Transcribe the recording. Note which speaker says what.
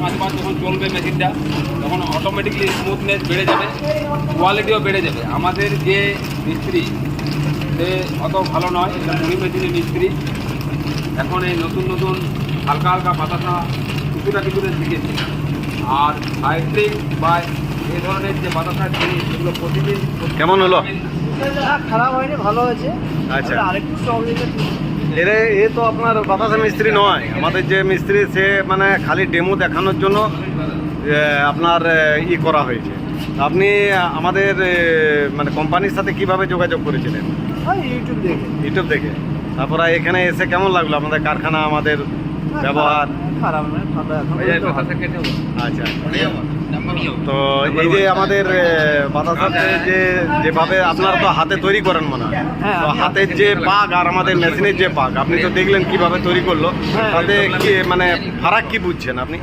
Speaker 1: 5 বার যখন চলবে মেশিনটা তখন অটোমেটিকলি স্মুথনেস বেড়ে যাবে, কোয়ালিটিও বেড়ে যাবে। আমাদের যে মিস্ত্রি সে অত ভালো নয়, এটা মুড়ি মেশিনের মিস্ত্রি। এখন এই নতুন নতুন হালকা হালকা বাতাসা কিছুটা শিখেছি। আর সাইট্রিক বা এই ধরনের যে বাতাসা জিনিস সেগুলো প্রতিদিন
Speaker 2: কেমন হলো?
Speaker 3: খারাপ হয়নি, ভালো হয়েছে।
Speaker 2: আচ্ছা।
Speaker 3: আরেকটু প্রবলেম
Speaker 2: এ তো আপনার বাতাসা মিস্ত্রি নয়, আমাদের যে মিস্ত্রি সে মানে খালি ডেমো দেখানোর জন্য আপনার করা হয়েছে। আপনি আমাদের মানে কোম্পানির সাথে কিভাবে যোগাযোগ করেছিলেন? ইউটিউব দেখে। তারপরে এখানে এসে কেমন লাগলো আপনাদের কারখানা, আমাদের ব্যবহার?
Speaker 3: খারাপ নয়,
Speaker 2: আচ্ছা। তো এই যে আমাদের বাতাসাতে যেভাবে আপনারা তো হাতে তৈরি করেন মনে হয়, তো হাতের যে পাক আর আমাদের মেশিনের যে পাক আপনি তো দেখলেন কিভাবে তৈরি করলো, তাতে কি মানে ফারাক কি বুঝছেন আপনি?